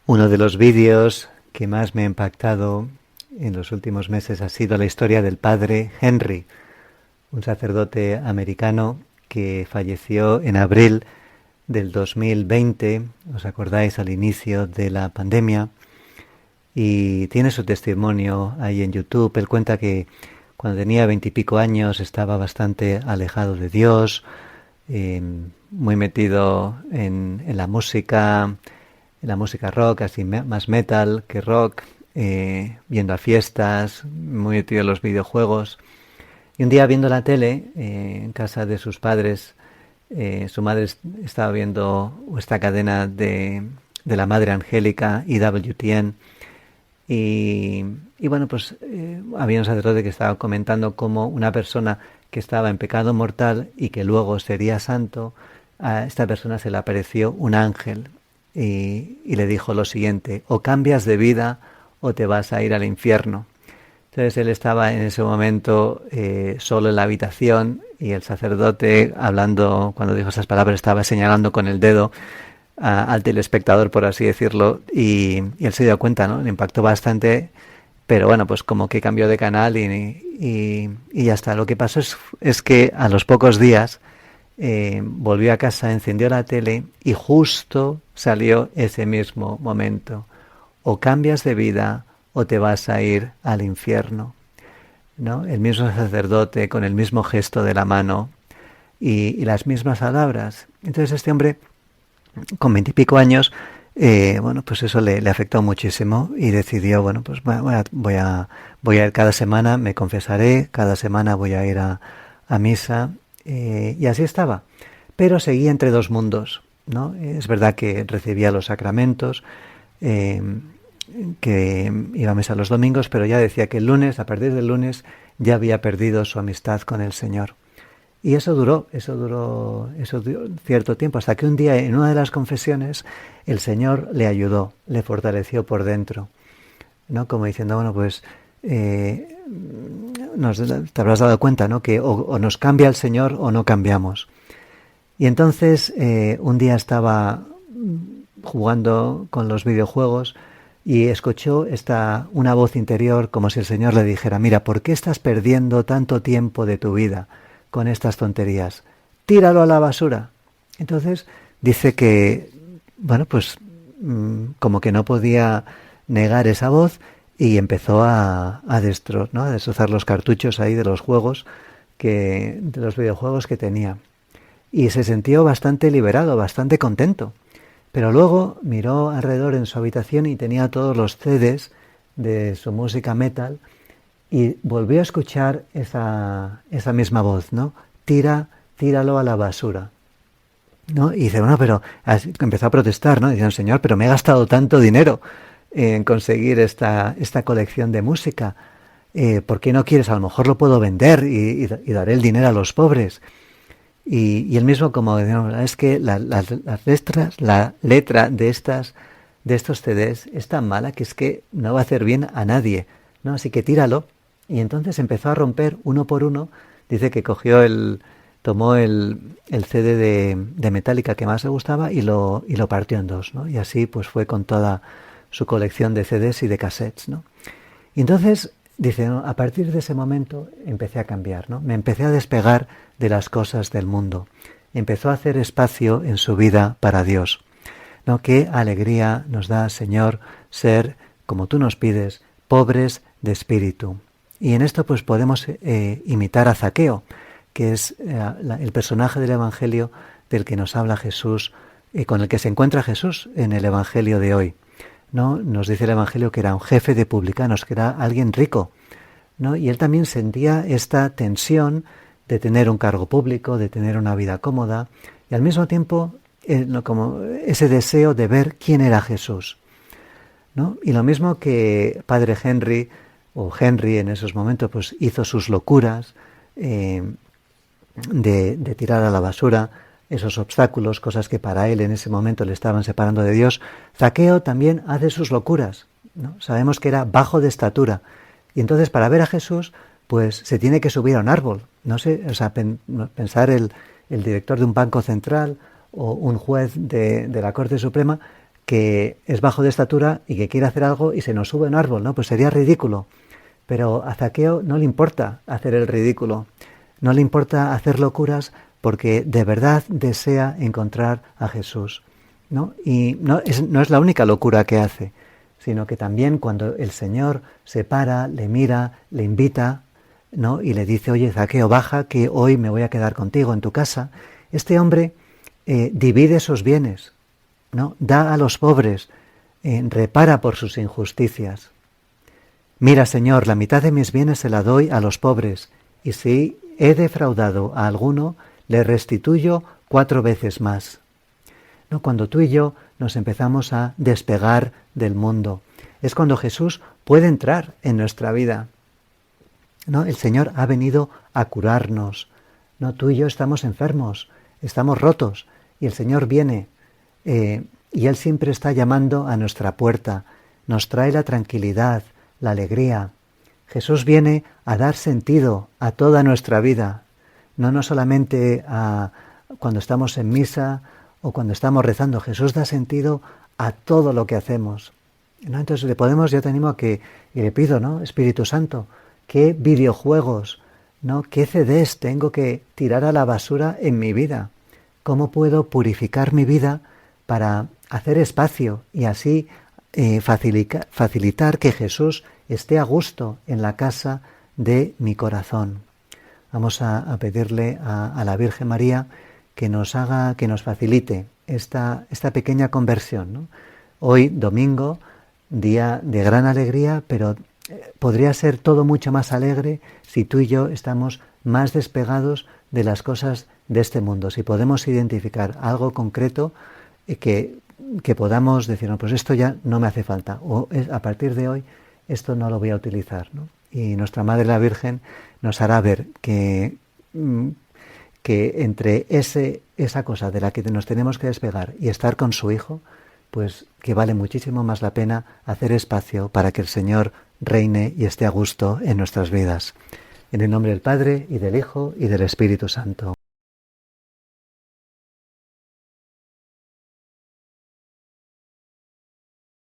Uno de los vídeos que más me ha impactado en los últimos meses ha sido la historia del padre Henry, un sacerdote americano que falleció en abril del 2020, ¿os acordáis? Al inicio de la pandemia, y tiene su testimonio ahí en YouTube. Él cuenta que cuando tenía 20 y pico años estaba bastante alejado de Dios, muy metido en la música rock, así más metal que rock, yendo a fiestas, muy metido en los videojuegos. Y un día viendo la tele en casa de sus padres, su madre estaba viendo esta cadena de la Madre Angélica, EWTN, y bueno, pues había un sacerdote que estaba comentando cómo una persona que estaba en pecado mortal y que luego sería santo, a esta persona se le apareció un ángel y le dijo lo siguiente: o cambias de vida o te vas a ir al infierno. Entonces él estaba en ese momento solo en la habitación, y el sacerdote, hablando, cuando dijo esas palabras, estaba señalando con el dedo al telespectador, por así decirlo, y él se dio cuenta, ¿no? Le impactó bastante, pero bueno, pues como que cambió de canal y ya está. Lo que pasó es que a los pocos días volvió a casa, encendió la tele y justo salió ese mismo momento: o cambias de vida o te vas a ir al infierno, ¿no? El mismo sacerdote con el mismo gesto de la mano y las mismas palabras. Entonces este hombre, con 20 y pico años, bueno, pues eso le afectó muchísimo y decidió, bueno, pues voy a ir cada semana, me confesaré, cada semana voy a ir a misa, y así estaba. Pero seguía entre dos mundos, ¿no? Es verdad que recibía los sacramentos, que iba a misa los domingos, pero ya decía que el lunes, a partir del lunes, ya había perdido su amistad con el Señor. Y eso duró cierto tiempo, hasta que un día, en una de las confesiones, el Señor le ayudó, le fortaleció por dentro, ¿no? Como diciendo, bueno, pues te habrás dado cuenta, ¿no? Que o nos cambia el Señor o no cambiamos. Y entonces un día estaba jugando con los videojuegos y escuchó una voz interior, como si el Señor le dijera: mira, ¿por qué estás perdiendo tanto tiempo de tu vida con estas tonterías? Tíralo a la basura. Entonces dice que, bueno, pues como que no podía negar esa voz, y empezó a destrozar los cartuchos ahí de los juegos, de los videojuegos que tenía. Y se sintió bastante liberado, bastante contento. Pero luego miró alrededor en su habitación y tenía todos los CDs de su música metal, y volvió a escuchar esa misma voz, ¿no? Tíralo a la basura, ¿no? Y dice, bueno, pero empezó a protestar, ¿no? Diciendo: Señor, pero me he gastado tanto dinero en conseguir esta colección de música. ¿Por qué no quieres? A lo mejor lo puedo vender y daré el dinero a los pobres. Y él mismo, como decíamos, es que la letra de estos CDs es tan mala que es que no va a hacer bien a nadie, ¿no? Así que tíralo. Y entonces empezó a romper uno por uno. Dice que tomó el CD de Metallica que más le gustaba y lo partió en dos, ¿no? Y así pues fue con toda su colección de CDs y de cassettes, ¿no? Y entonces dice, ¿no? A partir de ese momento empecé a cambiar, ¿no? Me empecé a despegar de las cosas del mundo. Empezó a hacer espacio en su vida para Dios, ¿no? Qué alegría nos da, Señor, ser, como tú nos pides, pobres de espíritu. Y en esto pues podemos imitar a Zaqueo, que es el personaje del Evangelio del que nos habla Jesús, con el que se encuentra Jesús en el Evangelio de hoy, ¿no? Nos dice el Evangelio que era un jefe de publicanos, que era alguien rico, ¿no? Y él también sentía esta tensión de tener un cargo público, de tener una vida cómoda, y al mismo tiempo como ese deseo de ver quién era Jesús, ¿no? Y lo mismo que Padre Henry, o Henry en esos momentos, pues hizo sus locuras de tirar a la basura esos obstáculos, cosas que para él en ese momento le estaban separando de Dios. Zaqueo también hace sus locuras, ¿no? Sabemos que era bajo de estatura, y entonces para ver a Jesús pues se tiene que subir a un árbol. No sé, o sea, pensar el director de un banco central o un juez de la Corte Suprema que es bajo de estatura y que quiere hacer algo y se nos sube a un árbol, ¿no? Pues sería ridículo. Pero a Zaqueo no le importa hacer el ridículo, no le importa hacer locuras porque de verdad desea encontrar a Jesús, ¿no? Y no es la única locura que hace, sino que también cuando el Señor se para, le mira, le invita, ¿no? Y le dice, oye, Zaqueo, baja, que hoy me voy a quedar contigo en tu casa. Este hombre divide sus bienes, ¿no? Da a los pobres, repara por sus injusticias. Mira, Señor, la mitad de mis bienes se la doy a los pobres, y si he defraudado a alguno, le restituyo 4 veces más. ¿No? Cuando tú y yo nos empezamos a despegar del mundo, es cuando Jesús puede entrar en nuestra vida, ¿no? El Señor ha venido a curarnos, ¿no? Tú y yo estamos enfermos, estamos rotos, y el Señor viene, y Él siempre está llamando a nuestra puerta, nos trae la tranquilidad, la alegría. Jesús viene a dar sentido a toda nuestra vida, no solamente cuando estamos en misa o cuando estamos rezando. Jesús da sentido a todo lo que hacemos, ¿no? Entonces yo te animo a que, y le pido, ¿no? Espíritu Santo, ¿qué videojuegos, ¿no? ¿Qué CDs tengo que tirar a la basura en mi vida? ¿Cómo puedo purificar mi vida para hacer espacio y así facilitar que Jesús esté a gusto en la casa de mi corazón? Vamos a pedirle a la Virgen María que nos facilite esta pequeña conversión, ¿no? Hoy, domingo, día de gran alegría, pero podría ser todo mucho más alegre si tú y yo estamos más despegados de las cosas de este mundo, si podemos identificar algo concreto que podamos decir, no, pues esto ya no me hace falta, o a partir de hoy esto no lo voy a utilizar, ¿no? Y nuestra Madre la Virgen nos hará ver que entre esa cosa de la que nos tenemos que despegar y estar con su Hijo, pues que vale muchísimo más la pena hacer espacio para que el Señor reine y esté a gusto en nuestras vidas. En el nombre del Padre, y del Hijo, y del Espíritu Santo.